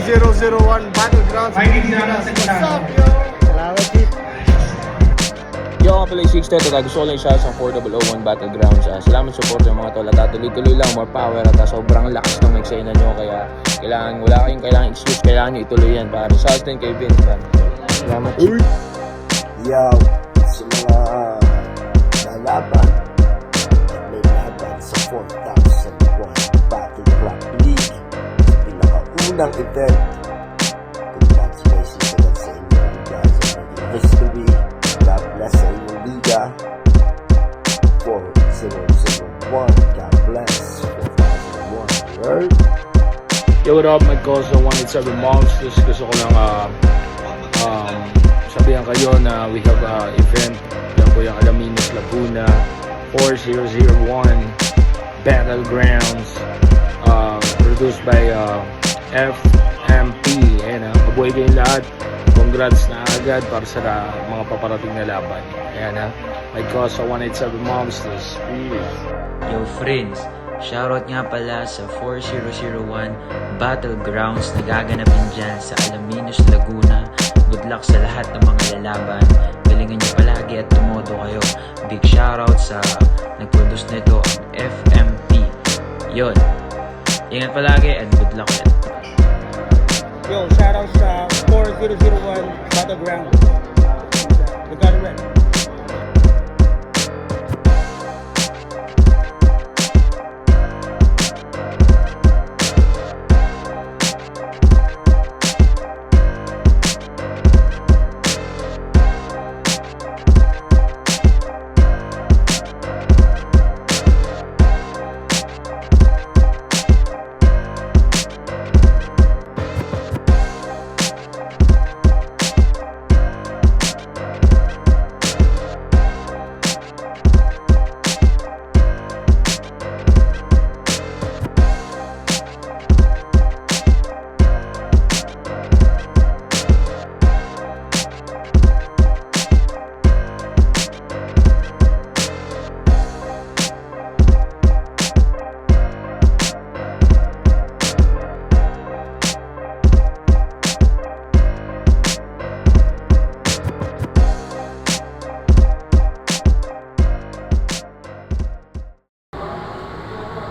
4001 Battlegrounds. What's up, yo? Salamat, Chief. Yo, nga pala yung 610 at gusto ko lang siya sa 4001 Battlegrounds. Salamat sa support ng mga tol at tuloy-tuloy lang, more power at sobrang lakas ng eksena nyo. Kaya wala kayong kailangan excuse, kailangan nyo ituloy yan. Para sa atin kay Vince. Salamat. Yo, sa mga lalaban at may laban sa 4001 Battle Rap League sa pinakaunang event. Congratulations ulit sa inyo, you guys are making history. God bless sa inyong liga. 4001, God bless. 4001, word. Yo, what up, my cousin 187 Monsters. Gusto ko lang sabihan kayo na we have event. Yan po yung Alaminos, Laguna 4001 Battlegrounds, produced by FMP. Ayan, mabuhay kayong lahat. Congrats na agad para sa mga paparating na laban. Ayan, my cousin 187 Monsters. Yo friends, shoutout nga pala sa 4001 Battlegrounds na gaganapin dyan sa Alaminos, Laguna. Good luck sa lahat ng mga lalaban. Galingan nyo palagi at tumodo kayo. Big shoutout sa nag-produce nito, ang FMP. Yon, ingat palagi and good luck ulit. Yo, shoutout sa 4001 Battlegrounds. We got it right.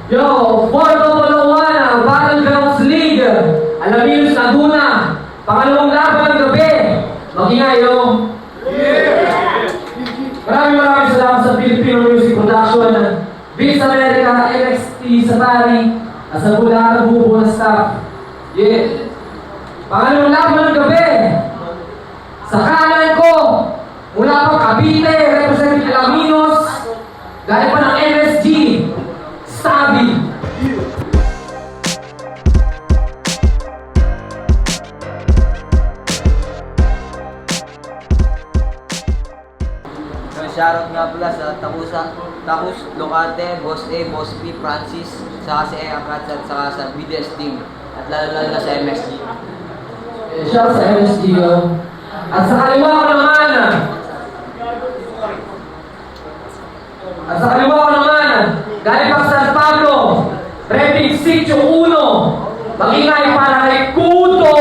Yo, 4001 Battlegrounds League, Alaminos, Laguna. Pangalawang laban ng gabi. Mag-ingay, yo. Maraming salamat sa Filipino Music Production, Vince America, LXT Safari, at sa buong buo na staff. Yeah. Pangalawang laban ng gabi. Sa kanan ko, mula pa Cavite, representing Alaminos, galing pa ng MSG, Sabi. Shoutout nga pala sa Takus, Locante, Boss A, Boss B, Francis, saka si Ea Prats at saka sa BDS team at lalo na sa MSG. Shoutout sa MSG, yo. At sa kaliwa ko naman, galing pa San Pablo, Repic Sitio 1, mag-ingay para kay Kuto.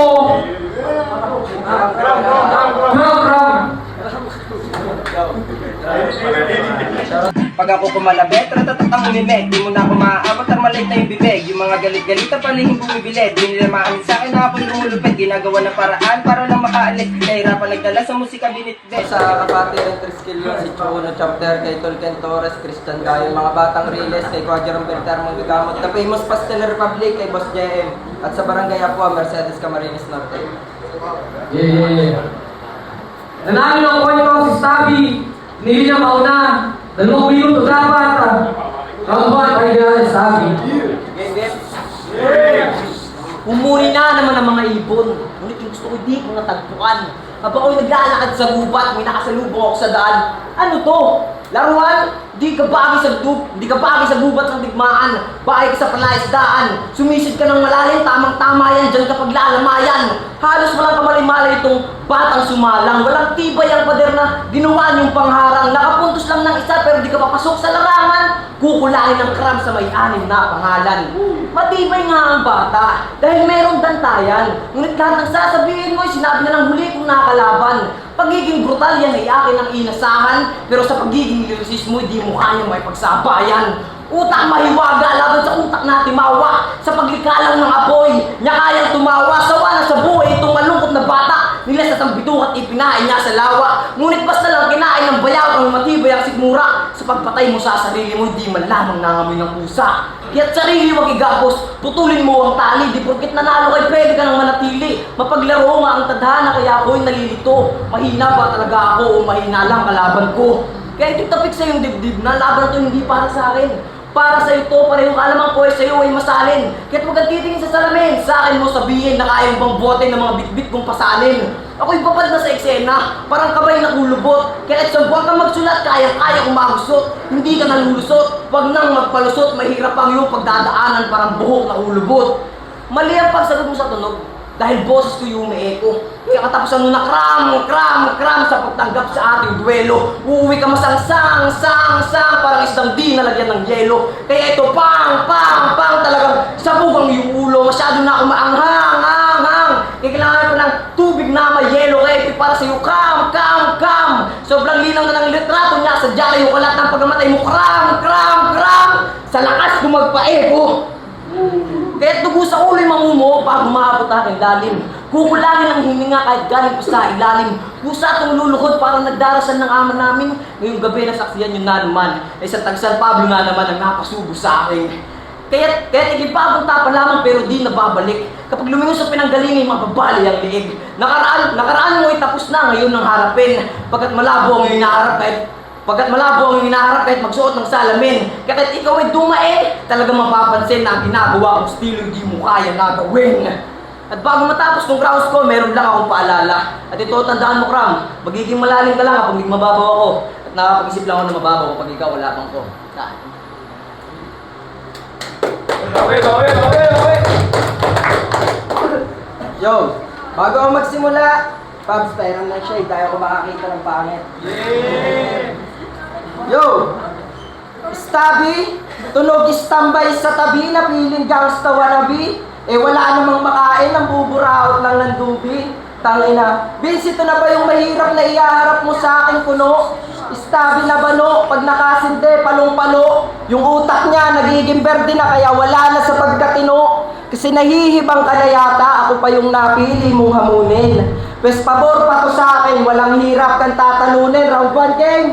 Pag ako kumalabet, ratatatang umimet, di mo na ako maaabot, armalate na yung bibig. Yung mga galit-galit na palihing bumibili, di nila maamin sa akin na ako'y lumulupit. Ginagawa ng paraan para lang makaalis, kahirapan nagdala sa musika binitbit. Sa kapatid ng Triskill yung si Chuno Chapter, kay Tolken Torres, Christian Gayo, mga batang Riles, kay Quadram Berter, mga gagamot, na famous Pastel Republic, kay Boss JM, at sa Barangay Apua, Mercedes Camarines Norte. Yeah. Nanalo ng kwento si Sabi, hindi niya mauna. 2 minuto dapat. Kamuhan kayo na Sabi. Umuri na naman ang mga ibon. Ngunit yung gusto ko di ko natagpuan. Habang ako'y naglalakad sa gubat, may nakasalubong ako sa daan. Ano to? Laruan? Di ka bagay sa gubat ng digmaan. Bagay ka sa palaisdaan. Sumisid ka ng malalim, tamang-tama yan, dyan ka paglalamayan. Halos walang kamalay-malay itong batang sumalang. Walang tibay ang pader na ginawa niyong pangharang. Nakapuntos lang ng isa pero di ka papasok sa larangan. Kukulangin ng kram sa may-anim na pangalan. Matibay nga ang bata dahil merong dantayan. Ngunit lahat ng sasabihin mo ay sinabi na ng huli kong nakalaban. Pagiging brutal yan ay akin ang inasahan, pero sa pagiging lirisis mo, di mo kayang may pagsabayan. Utak mahiwaga, laban sa utak na timawa. Sa paglikalang ng apoy, niya kayang tumawa. Sawa na sa buhay itong malungkot na bata. Nila sa sambituk at ipinain niya sa lawa. Ngunit basta lang kinain ng bayaw ang matibay ang sigmura. Sa pagpatay mo sa sarili mo, di man lamang nangamoy ng pusa. Kaya't sarili wag igapos, putulin mo ang tali. Di porkit nanalo kay pwede ka nang manatili. Mapaglaro nga ang tadhana, kaya ako'y nalilito. Mahina ba talaga ako o mahina lang kalaban ko? Kaya ito'y tapik sa iyong dibdib na laban ito hindi para sa akin. Para sa ito, parehong kalamang ko sa iyo ay masalin. Kaya't huwag kang titingin sa salamin. Sa akin mo sabihin na kayang bang bote ng mga bitbit kong pasalin. Ako'y babad na sa eksena, parang kabay na kulubot. Kaya sa buwan kang magsulat, kayang-kaya kong magusot. Hindi ka nalulusot, huwag nang magpalusot. Mahirap ang iyong pagdadaanan, parang buhok na ulubot. Mali ang pagsagot mo sa tunog, dahil boses ko yung umieko. Kaya katapusan mo na kram sa pagtanggap sa ating duelo. Uuwi ka masangsang, parang isdang di nalagyan ng yelo. Kaya ito pang, talagang sabugang yung ulo. Masyado na ako maanghang. Kaya kailangan ko ng tubig na may yelo. Kaya ito para sa'yo, kam. Sobrang linaw na ng litrato niya. Sadya kayo kalat ng pagkamatay mo, kram. Sa lakas ko magpaeko. Kahit dugo sa ulo'y mamumo pag umabot aking lalim. Kukulangin ang hininga kahit galing pa sa ilalim. Pusa itong lulukod parang nagdarasan ng ama namin. Ngayong gabi nasaksiyan yun na naman. Ay sa tag San Pablo nga naman ang napasubo sa akin. Kaya't igipabong tapa lamang pero di nababalik. Kapag lumingon sa pinanggalingan, mababali ang liig. Nakaraan mo ay tapos na, ngayon ang harapin. Pagkat malabo ang hinaharap kahit magsuot ng salamin. Kahit ikaw ay dumae, talagang mapapansin na ang ginagawa mong estilo di mo kaya na gawin. At bago matapos ng grounds ko, meron lang akong paalala. At ito, tandaan mo, Kram, magiging malalim ka lang kapag maging mababaw ako. At nakapag-isip lang ako na mababaw kapag ikaw wala bang ko. Yo, bago ako magsimula, Pabs, pairam ng shade, tayo ko makakita ng pangit. Yo! Stabby, tunog istambay sa tabi na piling gangsta wannabe. Wala namang makain, ang buburaot lang ng dubi. Tangina, Vince, ito na ba yung mahirap na iyaharap mo sa aking puno? Stabby na bano, pag nakasinde, palong-palo. Yung utak niya nagiging berde na kaya wala na sa pagkatino. Kasi nahihibang ka na yata, ako pa yung napili mong hamunin. Pes pabor pa to sa akin, walang hirap kang tatalunin. Round 1, game!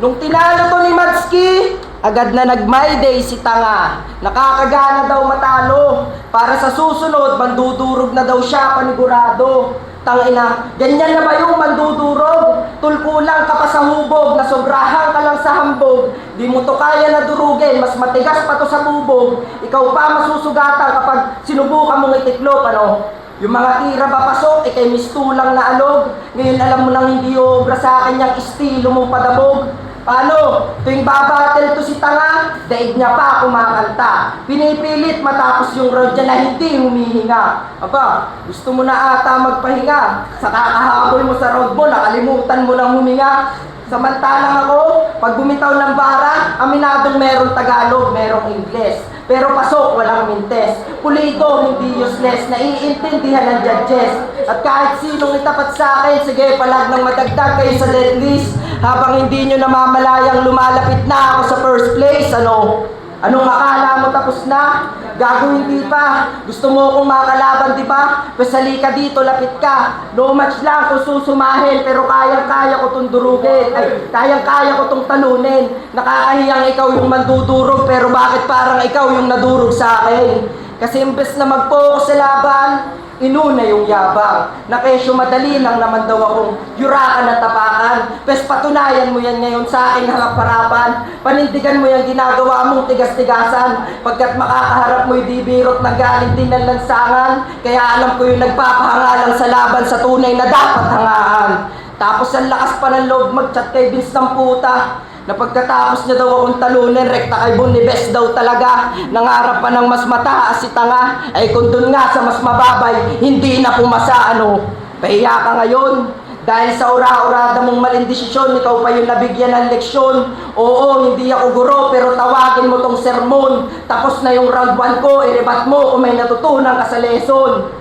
Nung tinalo to ni Madski, agad na nag-my day si Tanga. Nakakagana daw matalo. Para sa susunod, mandudurog na daw siya panigurado. Tangina, ganyan na ba yung mandudurog? Tulkulang ka pa sa hubog, nasobrahan ka lang sa hambog. Di mo to kaya na durugin, mas matigas pa to sa bubog. Ikaw pa masusugatan kapag sinubukan mong itiklop, ano? Yung mga tira ba pasok, kay mistulang na alog. Ngayon alam mo nang hindi obra sa akin yung estilo mong padabog. Paano? Tuwing babattle to si Tanga, daig niya pa kumakanta. Pinipilit matapos yung round niya na hindi humihinga. Aba, gusto mo na ata magpahinga. Sa kakahabol mo sa round mo, nakalimutan mo nang huminga. Samantalang ako, pag bumitaw ng bara, aminadong merong Tagalog, merong Ingles. Pero pasok, walang mintes. Pulido, hindi useless, naiintindihan ng judges. At kahit sinong itapat sa akin, sige palag ng madagdag kayo sa dead list. Habang hindi nyo namamalayang lumalapit na ako sa first place, ano? Anong akala mo tapos na? Gago hindi pa. Gusto mo akong makalaban, di ba? Pasali ka dito, lapit ka. No match lang kung susumahin, pero kayang-kaya ko itong durugin. Ay, kayang-kaya ko itong talunin. Nakakahiyang ikaw yung mandudurog, pero bakit parang ikaw yung nadurog sa akin? Kasi imbes na mag-focus sa laban, inuna yung yabang. Na kesyo madali lang naman daw akong yurakan at tapakan. Pes patunayan mo yan ngayon sa aking harap-harapan. Panindigan mo yung ginagawa mong tigas-tigasan. Pagkat makakaharap mo'y di birot na galing din ng lansangan. Kaya alam ko yung nagpapahanga lang sa laban sa tunay na dapat hangaan. Tapos ang lakas pa ng loob mag-chat kay Vince ng puta. Na pagkatapos niya daw akong talunin, rekta kay Bonibes daw talaga. Nangarap pa ng mas mataas si tanga. Ay kung dun nga sa mas mababay, hindi na pumasa ano. Pahiya ka ngayon. Dahil sa ura-urada mong maling desisyon, ikaw pa yung nabigyan ng leksyon. Oo, hindi ako guro, pero tawagin mo tong sermon. Tapos na yung round 1 ko, irebat mo kung may natutunan ka sa lesson.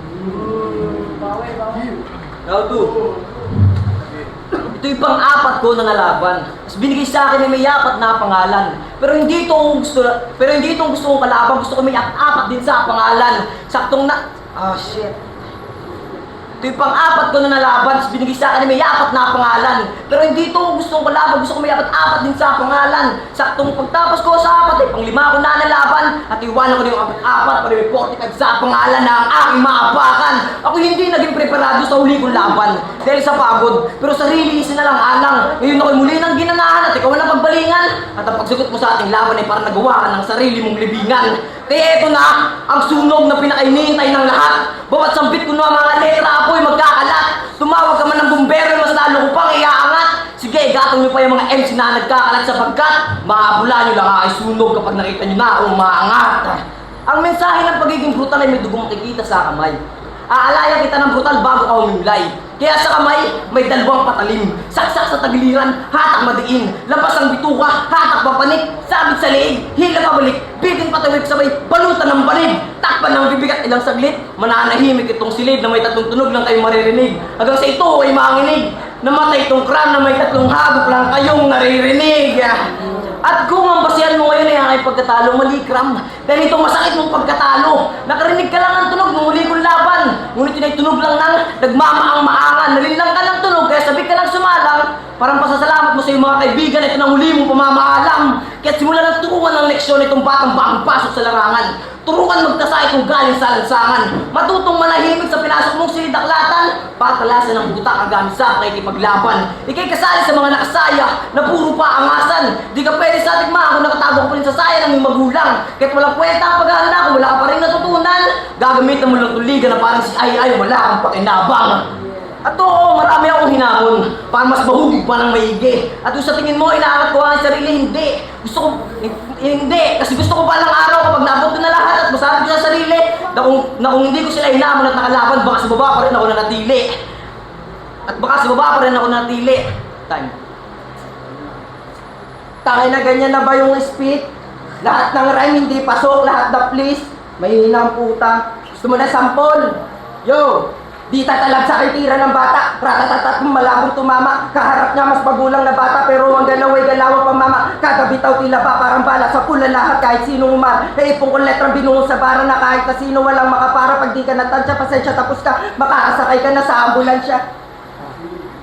Round 2. Ito yung pang-apat ko na nalaban. Tapos binigay sa akin na may apat na pangalan. Pero hindi itong gusto kong kalaban. Gusto ko may apat din sa pangalan. Saktong na... shit. Ito yung pang-apat ko na nalaban. Tapos binigay sa akin na may apat na pangalan. Pero hindi ito gusto kong kalaban. Gusto ko may apat din sa pangalan. Saktong pagtapos ko sa apat, pang-5 ko na nalaban. At iwanan ko na yung apat para may 45 sa pangalan na ang aking maapakan. Ako hindi naging preparado sa huli kong laban. Dahil sa pagod. Pero sarili isin na lang alang. Ngayon ako'y muli ng ginanahan at ikaw na pagbalingan. At ang pagsugot mo sa ating laban ay parang nagawa ka ng sarili mong libingan. Kaya eto na, ang sunog na pinakainihintay ng lahat. Bawat sambit ko na mga letra ako'y magkakalat. Tumawag ka man ng bumbero, mas lalo ko pang iaangat. Sige, gatong nyo pa yung mga MC na nagkakalat sapagkat maabula nyo lang ay sunog kapag nakita nyo na akong maangat. Ang mensahe ng pagiging brutal ay may dugong makikita sa kamay. Aalayan kita ng brutal bago ka humimlay. Kaya sa kamay, may dalawang patalim. Saksak sa tagiliran, hatak madiin. Labas ang bituka, hatak papanik. Sabit sa leeg, hila pabalik. Bitin patawid sabay, balutan ng banig. Takpan ng bibig at ilang saglit. Mananahimik itong silid na may 3 tunog lang kayong maririnig. Hanggang sa ito ay manginig. Namatay itong kram na may 3 hagop lang kayong naririnig. At kung ang basihan mo ngayon ay ang aking pagkatalo, mali kram. Dahil itong masakit mong pagkatalo. Nakarinig ka lang ng tunog nung huli kong laban. Ngunit yun ay tunog lang ng nagmamaang-maangan. Nalilang ka ng tunog, kaya sabi ka lang sumalang. Parang pasasalamat mo sa iyong mga kaibigan, ito ng huli mong pamamaalam. Kaya simula ng turuan ng leksyon itong batang baang pasok sa larangan. Turuan magkasay kung galing sa lansangan. Matutong manahimik sa pinasok mong sinidaklatan. Patalasan ng butak ang gamit sa pakikipaglaban. Ika'y kasali sa mga nakasaya na puro paangasan. Di ka pwede sa atikma kung nakatago ka pa rin sa saya ng iyong magulang. Kahit walang kwenta ang paghahanda kung wala ka pa rin natutunan. Gagamitan mo lang tuligan na parang si ay wala kang pakinabang. At oo, marami akong hinahon para mas mahugig pa ng maigi. At kung sa tingin mo, inaangat ko ang sarili, hindi. Hindi. Kasi gusto ko pa ng araw kapag naabot ko na lahat at masarap ko sa sarili na kung hindi ko sila hinamon at nakalaban, baka sa baba pa rin ako nanatili. At baka sa baba pa rin ako nanatili. Time. Tangay na ganyan na ba yung speed? Lahat ng rhyme hindi pasok, lahat na please. Mahihina ang puta. Gusto mo na sample? Yo! Di tatalag sa kitira ng bata, ratatatat malabong tumama. Kaharap niya mas magulang na bata, pero ang galaw ay galaw pang mama. Kada bitaw tila pa parang bala sa pula lahat kahit sinong umar. Ipong kong letrang binuhos sa bara na kahit na sino walang makapara. Pag di ka natansya, pasensya tapos ka, makakasakay ka na sa ambulansya.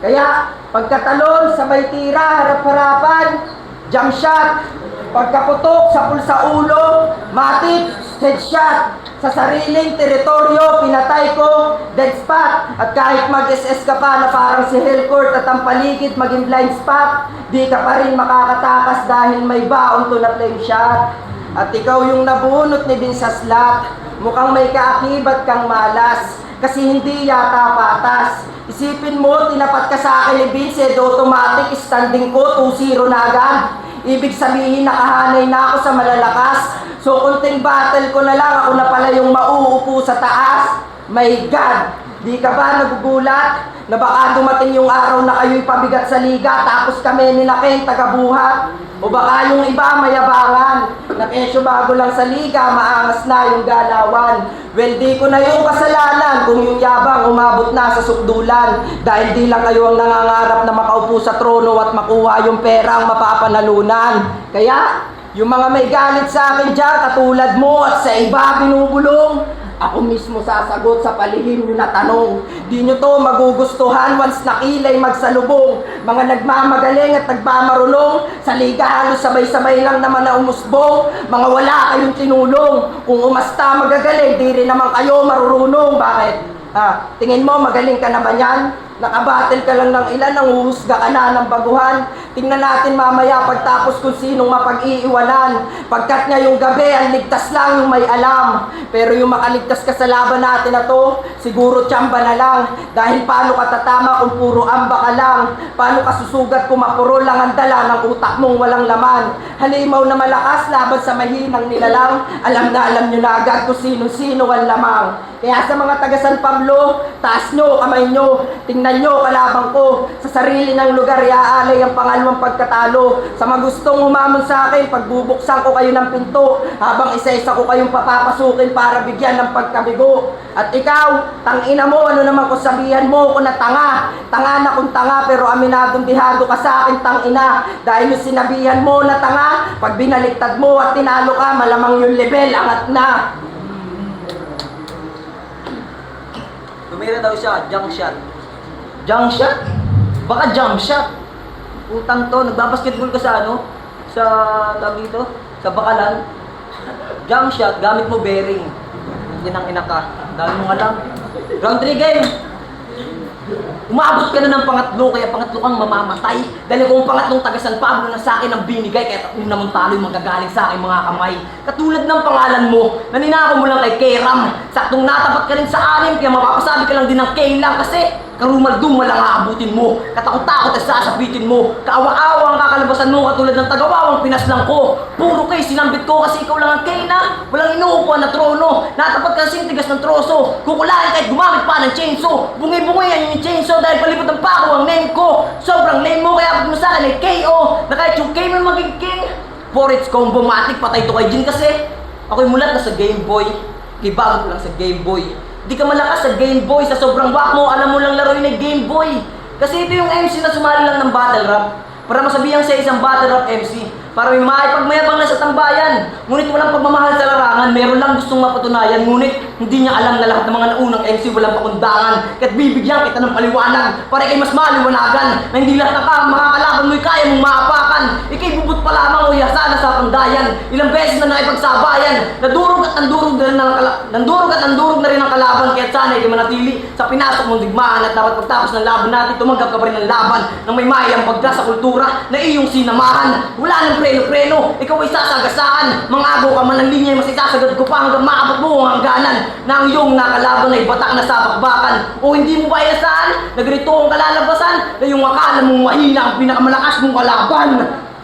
Kaya, pagkatalon, sabay tira, harap-harapan, jump shot, pagkaputok sa pulsa ulo, matik, headshot. Sa sariling teritoryo, pinatay ko, dead spot. At kahit mag-SS ka pa na parang si Hellcourt at ang paligid maging blind spot, di ka pa rin makakatakas dahil may baon to na flame shot. At ikaw yung nabunot ni Vince sa slot, mukhang may kaakibat kang malas, kasi hindi yata patas. Isipin mo, tinapat ka sa akin ni Vince, automatic standing ko, 2-0 na agad. Ibig sabihin, nakahanay na ako sa malalakas. So, kunting battle ko na lang, ako na pala yung mauupo sa taas. My God! Di ka ba nagugulat na baka dumating yung araw na kayo'y pabigat sa liga tapos kami nilaki tagabuhat? O baka yung iba mayabangan na kesyo bago lang sa liga, maangas na yung galawan. Well, di ko na yung kasalanan kung yung yabang umabot na sa sukdulan. Dahil di lang kayo ang nangangarap na makaupo sa trono at makuha yung perang mapapanalunan. Kaya, yung mga may galit sa akin dyan, katulad mo at sa iba binubulong, ako mismo sasagot sa palihim nyo na tanong. Di nyo to magugustuhan once nakilay magsalubong. Mga nagmamagaling at nagmamarunong, sa liga halos sabay-sabay lang naman na umusbong. Mga wala kayong tinulong, kung umasta magagaling, di rin naman kayo marurunong. Bakit? Tingin mo magaling ka na ba yan? Nakabattle ka lang ng ilan, nanguhusga ka na ng baguhan. Tingnan natin mamaya pagtapos kung sinong mapag-iiwanan. Pagkat ngayong gabi, ang ligtas lang yung may alam. Pero yung makaligtas ka sa laban natin na to, siguro tsamba na lang. Dahil paano ka tatama kung puro amba ka lang? Paano ka susugat kung mapuro lang ang dala ng utak mong walang laman? Halimaw na malakas laban sa mahinang nilalang. Alam nyo na agad kung sino-sino ang lamang. Kaya sa mga taga San Pablo, taas nyo, kamay nyo, tingnan nyo kalabang ko. Sa sarili ng lugar, iaalay ang pangalawang pagkatalo. Sa magustong humamon sa akin, pagbubuksan ko kayo ng pinto, habang isa-isa ko kayong papapasukin para bigyan ng pagkabigo. At ikaw, tangina mo, ano naman kung sabihan mo ko na tanga. Tanga na kung tanga, pero aminadong dihado ka sa akin, tangina. Dahil yung sinabihan mo na tanga, pag binaliktad mo at tinalo ka, malamang yung level, angat na. Tumira daw siya, jump shot. Jump shot? Baka jump shot. Utang to, nagbabasketball ka sa ano? Sa, tawag dito? Sa bakalan. Jump shot, gamit mo bearing. Yan ang ina ka. Dahil mo alam. Round 3 game. Umabot ka na ng pangatlo, kaya pangatlo kang mamamatay. Dahil kung pangatlong taga San Pablo na sa akin ang binigay, kaya tatlo naman talo yung magagaling sa akin mga kamay. Katulad ng pangalan mo, naninako mo lang kay Keram. Saktong natapat ka rin sa anim, kaya mapapasabi ka lang din ng K lang kasi karumal-dumal lang aabutin mo. Katakot-takot at sasabitin mo. Kaawa-awa ang kakalabasan mo katulad ng tagawawang pinaslang ko. Puro kay sinambit ko kasi ikaw lang ang K na. Walang inuupuan na trono. Natapat ka kasing tigas ng troso. Kukulain kahit gumamit pa ng chainsaw. Bungi-bungi yan yung chainsaw dahil palipot ng pako ang name ko. Sobrang lame mo kaya pag mo sa akin ay KO. Na kahit yung K mo maging king. Porridge combo matic, patay to kay Jin kasi. Ako'y mulat na sa Game Boy. Kibago lang sa Game Boy. Di ka malakas sa Game Boy, sa sobrang wak mo, alam mo lang laruin ng Game Boy. Kasi ito yung MC na sumali lang ng battle rap. Para masabihang siya isang battle rap MC. Para may maipagmayabang na sa tambayan. Ngunit walang pagmamahal sa larangan, meron lang gustong mapatunayan. Ngunit hindi niya alam na lahat ng mga naunang MC walang pakundangan. Kaya't bibigyan kita ng paliwanag para kay mas maliwanagan. Na hindi lahat ng mga kalaban mo'y kaya mong maapakan. Ika'y bubut pa lamang o yasa na sa pandayan. Ilang beses na nakipagsabayan. Nadurog at nandurog na rin ang kalaban. Kaya't sana ikay manatili sa pinasok mong digmaan. At dapat pagtapos ng laban natin, tumanggap ka pa rin ng laban. Nang may mayang pagka sa kultura na iyong sinamahan. Wala nang preno-preno, ikaw ay sasagasaan. Mangago ka man ng linya, mas isasagad ko pa hanggang maabot mo ang hangganan. Na ang iyong nakalaban ay batak na sa bakbakan. O hindi mo ba inasaan na ganito ang kalalabasan? Na yung akala mong mahina ang pinakamalakas mong kalaban.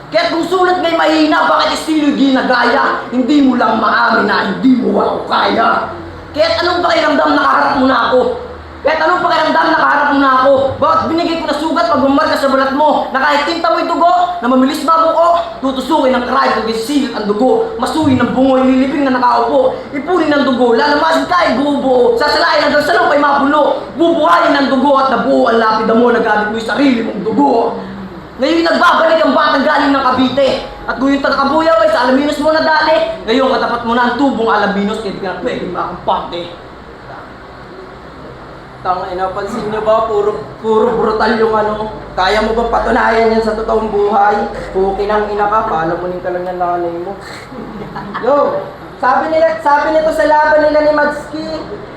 Kaya kung sulat nga'y mahina, bakit estilo ginagaya? Hindi mo lang maamin na hindi mo ako kaya. Kaya anong pakiramdam nakaharap mo na ako? Kahit anong pakiramdam nakaharap mo na ako? Bakit binigay ko na sugat pag bumarka sa balat mo? Na kahit tinta mo'y dugo, na mamilis mabuko, tutusukin ng karay kung isilit ang dugo. Masuhin ng bungoy, liliping na nakaupo. Ipunin ng dugo, lalamasin ka bubuo. Sasalain hanggang sa lupa'y mapulo. Bubuhayin ng dugo at nabuo ang lapida mo na gamit mo yung sarili mong dugo. Ngayon nagbabalik ang batang galing ng Cavite. At kung yung taga-Kabuyaw ay sa Alaminos mo nadali, ngayon katapat mo na ang tubong Alaminos kaya di ka na pwede makampante. Tangina, pansin nyo ba? Puro brutal yung ano. Kaya mo bang patunayan yan sa totoong buhay? Pukin ang ina ka, palamunin ka lang ng nanay mo. Yo, sabi nito sa laban nila ni Madski,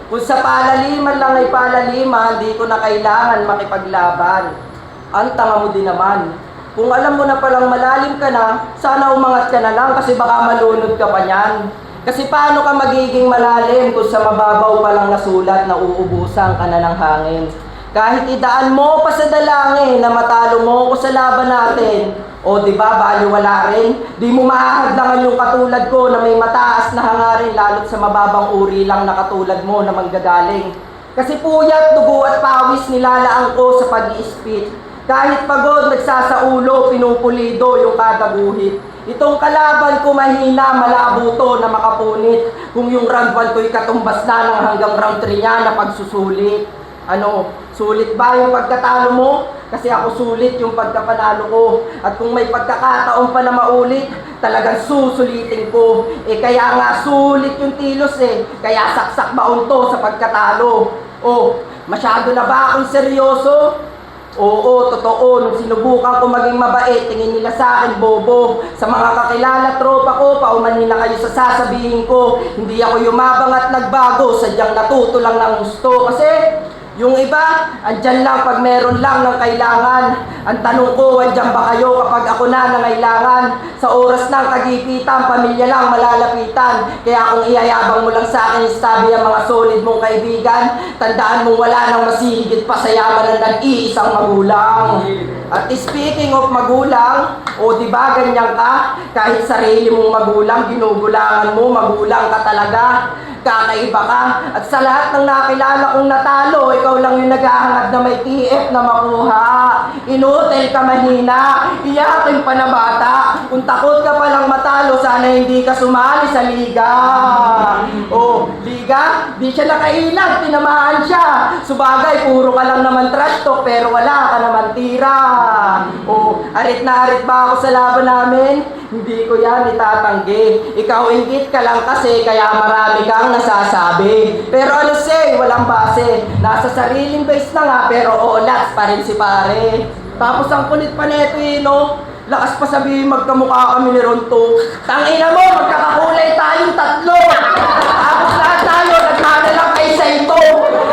kung sa palaliman lang ay palaliman, di ko na kailangan makipaglaban. Ang tanga mo din naman. Kung alam mo na palang malalim ka na, sana umangat ka na lang kasi baka malunod ka pa niyan. Kasi paano ka magiging malalim kung sa mababaw pa lang nasulat na uubusan ka na ng hangin? Kahit idaan mo pa sa dalangin na matalo mo ko sa laban natin, o di ba baliwala rin? Di mo mahahadlangan yung katulad ko na may mataas na hangarin lalo't sa mababang uri lang na katulad mo na manggagaling. Kasi puyat, dugo at pawis nilalaan ko sa pag-iispit. Kahit pagod, nagsasaulo, pinupulido yung kada guhit. Itong kalaban ko mahina, malabo to na makapunit. Kung yung round 1 ko'y katumbas na ng hanggang round 3 niya na pagsusulit. Ano, sulit ba yung pagkatalo mo? Kasi ako sulit yung pagkapanalo ko. At kung may pagkakataon pa na maulit, talagang susulitin ko. Kaya nga sulit yung tilos Kaya saksak baon to sa pagkatalo. Masyado na ba akong seryoso? Oo, totoo. Nung sinubukan ko maging mabait, tingin nila sa akin bobo. Sa mga kakilala, tropa ko, pauman nila kayo sa sasabihin ko. Hindi ako yumabang at nagbago, sadyang natuto lang ng gusto. Kasi yung iba, andyan lang pag meron lang ng kailangan. Ang tanong ko, andyan ba kayo kapag ako na nangailangan? Sa oras ng tagipitan, pamilya lang malalapitan. Kaya kung iyayabang mo lang sa akin, Stabby, ang mga solid mong kaibigan, tandaan mong wala nang masihigit pa sa yaman ng nag-iisang magulang. At speaking of magulang, o di ba ganyan ka? Kahit sarili mong magulang, ginugulangan mo, magulang ka talaga. Kakaiba ka. At sa lahat ng nakilala kong natalo, ikaw lang yung naghahangad na may TF na makuha. Inutil ka mahina, iyakin pa na bata. Kung takot ka palang matalo, sana hindi ka sumali sa liga. Oh, liga? Di siya nakailag, tinamaan siya. Subagay, puro ka lang naman trash talk, pero wala ka naman tira. Oh, arit na arit ba ako sa laban namin? Hindi ko yan itatanggi. Ikaw inggit ka lang kasi, kaya marami kang nasasabi. Pero ano say, walang base. Nasa sariling base na nga, pero olats pa rin si pare. Tapos ang kulit pa neto no? Lakas pa sabihin magkamukha kami ni Ronto. Tangina mo, magkakakulay tayong tatlo. Tapos lahat tayo, nagmana lang kay Saito.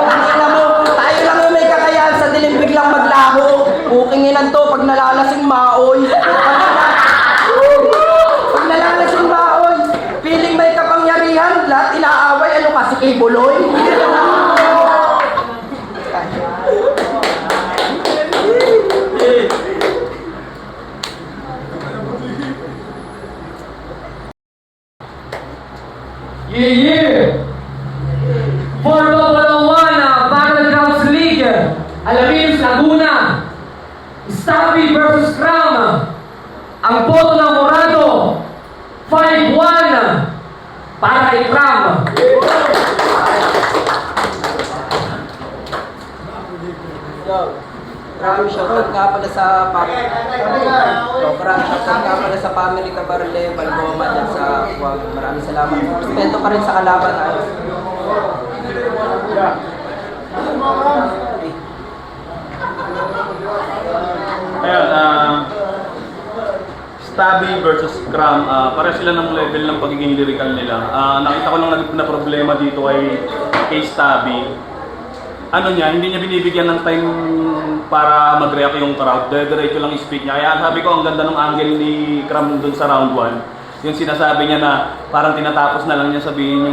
Tangina mo, tayo lang yung may kakayahan sa dilim biglang maglaho. Bukinginan to pag nalalasing maoy. Pag nalalasing maoy, feeling may kapangyarihan, lahat inaaway, ano kasi kay Buloy. Yeah! For Bawalawan, Battlegrounds League, Alaminos, Laguna, Stabby versus Cram. Ang boto ng Morado, 5-1 para kay Cram. Maraming shoutout nga pala sa family. Maraming shoutout nga pala sa family Cabarle, Balgoma, dyan sa Huwag. Maraming salamat. Respeto pa rin sa kalaban. Ayun, Stabby versus Cram, para sila ng level ng pagiging lyrical nila. Nakita ko lang na problema dito kay Stabby. Ano niya, hindi niya binibigyan ng time para mag-react yung crowd. Diretso lang i-speak niya. Kaya sabi ko, ang ganda ng angle ni Cram dun sa round 1. Yung sinasabi niya na parang tinatapos na lang niya sabihin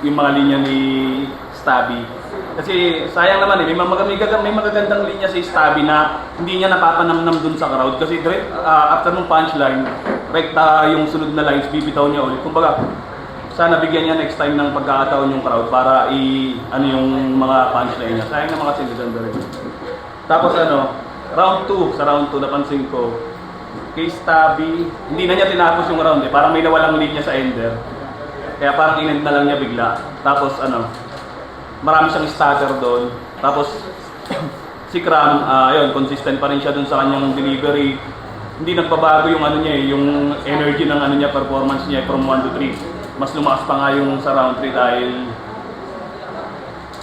yung mga linya ni Stabby. Kasi sayang naman may magagandang linya si Stabby na hindi niya napapanamnam dun sa crowd. Kasi after ng punchline, rekta yung sunod na lines, bibitaw niya ulit. Kumbaga, sana bigyan niya next time ng pagkakataon yung crowd para yung mga punchline niya. Sayang naman kasi ganda rin. Tapos round 2, sa round 2 napansin ko, kay Stabby, hindi na niya tinapos yung round parang may nawalang linya sa ender. Kaya parang inend na lang niya bigla. Tapos marami siyang stutter doon. Tapos si Cram, consistent pa rin siya doon sa kanyang delivery. Hindi nagbabago yung yung energy ng performance niya from 1 to 3. Mas lumakas pa nga yung sa round 3 dahil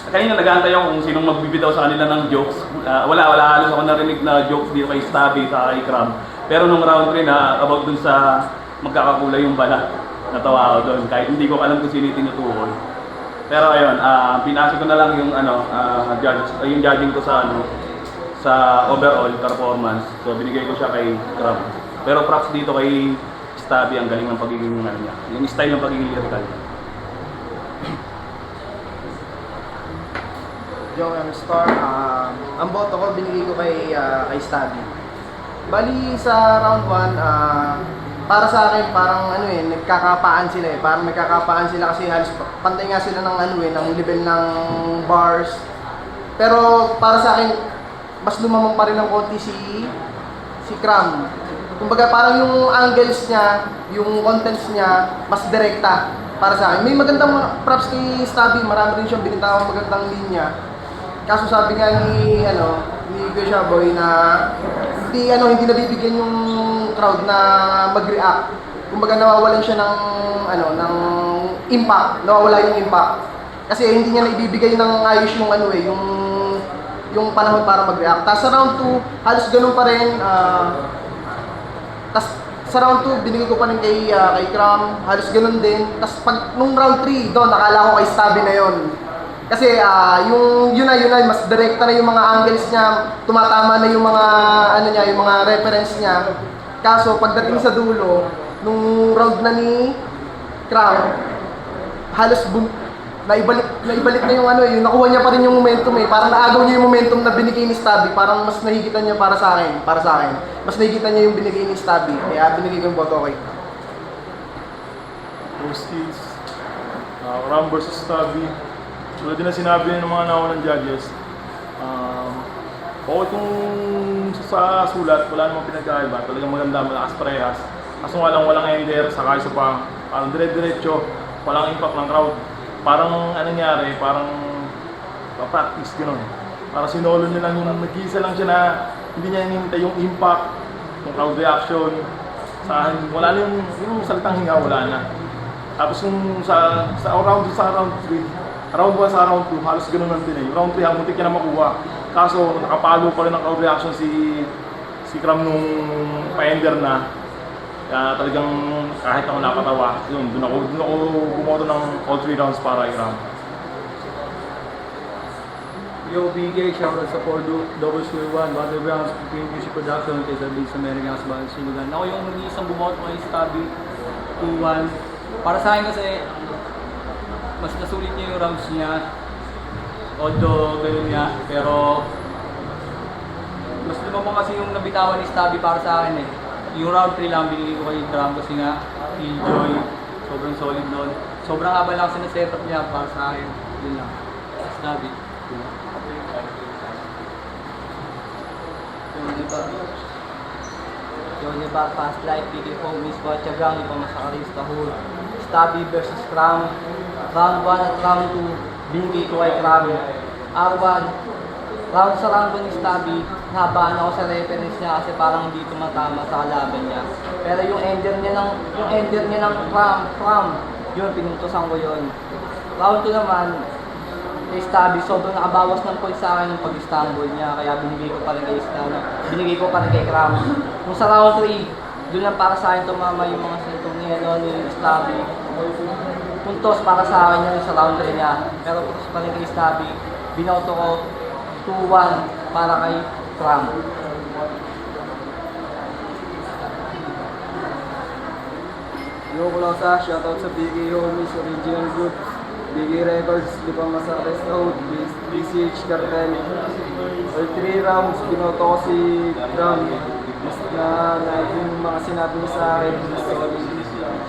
kanina nag-aantay ako kung sinong magbibitaw sa kanila ng jokes. Wala halos ako narinig na jokes dito kay Stabby sa kay Cram. Pero nung round 3 na about dun sa magkakakulay yung balat, natawa ako doon kahit hindi ko alam kung sino tinutukoy. Pero ayun, pinasa ko na lang yung yung judging ko sa sa overall performance. So binigay ko siya kay Cram. Pero props dito kay Stabby, ang galing ng pagiging niya. Yung style ng pagiging lyrical. Joe M. Star, ang boto ko binigay ko kay Stabby. Bali sa round 1, para sa akin parang nagkakapaan sila parang nagkakapaan sila kasi halos pantay nga sila ng ng level ng bars. Pero para sa akin mas lumamang pa rin ng konti si Cram. Kumbaga parang yung angles niya, yung contents niya mas direkta para sa akin. May magandang props kay Stabby, marami rin siyang binitawang magandang linya. Kaso sabi nga ni Kuya Boy na hindi nabibigyan yung crowd na mag-react. Kumbaga nawawalan siya ng impact, nawawala yung impact. Kasi hindi niya naibibigay ng ayos yung yung panahon para mag-react. Tapos sa round 2, halos ganun pa rin. Tapos sa round 2, binigay ko pa rin kay Cram, halos ganun din. Tapos nung round 3, doon, nakala ko kay Stabby na yon. Kasi yun na, mas direkta na yung mga angles niya, tumatama na yung mga, yung mga reference niya. Kaso pagdating sa dulo, nung round na ni Cram, halos naibalik na yung yung nakuha niya pa rin yung momentum Parang naagaw niya yung momentum na binigay ni Stabby. Parang mas nahigitan niya para sa akin. Mas nahigitan niya yung binigay ni Stabby. Kaya binigay ko yung boto kay. First is Ram versus Stabby. Tulad din na sinabi ng mga naunang judges. Okay kung sa sulat, wala namang pinagkaiba. Talagang maganda, malakas parehas. Kaso nga lang walang ender, saka isa pa, parang dire-diretso, walang impact ng crowd. Parang nangyari, parang practice gano'n. Parang sinolo niya lang yung nag-iisa lang siya na hindi niya hinihintay yung impact, yung crowd reaction. Wala na yung salitang hinga, wala na. Tapos yung sa round 3, round 1 sa round 2, halos gano'n lang din eh. Yung round 3, muntik niya na makuha. Kaso nakapalo pa rin ng crowd reaction si Cram nung pa-ender na. Kaya talagang kahit ako napatawa, yun, doon ako bumoto ng all 3 rounds para kay Cram. Yo, BK, shoutout sa 4-0-1, Battlegrounds, Philippine Music Production, kay David sa Americans, Bahan Sinugan. Ako yung nag-iisang bumoto kay Stabby, 2-1. Para sa akin kasi, mas nasulit niya yung rounds niya. Although, gano'n niya, pero mas lumabang kasi yung nabitawan ni Stabby para sa akin eh. Yung round 3 lang binigay ko kay Cram kasi nga, enjoy, sobrang solid noon. Sobrang haba lang kasi na-setup niya para sa akin. Yun lang. Stabby. Yung iba, Fast Life, Biggie Homies, Watchagang, iba masakaris kahul. Stabby versus Cram. Round 1 at round 2, binigay ko kay Cram. R1, sa round 1 ni Stabby, nahabaan ako sa reference niya kasi parang hindi tumatama sa kalaban niya. Pero yung ender niya ng Cram, yun, pinuntosan ko yun. Round 2 naman, kay Stabby, sobrang nakabawas ng points sa akin yung pag-Istanbul niya, kaya binigay ko pa rin kay Cram. Kung sa round 3, doon lang para sa akin tumama yung mga sentong ni Stabby. Puntos para sa akin yun sa round 3 niya, pero puntos pa rin kay Stabby. Binoto ko 2-1 para kay Cram. Yo, Kulosa, shoutout sa BK Homies, Original Group, BK Records, Di Pa Masares Road, BCH Cartel. All 3 rounds, binoto ko si Cram. Na yung mga sinabi niya sa akin,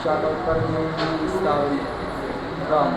shoutout pa rin yung Cram.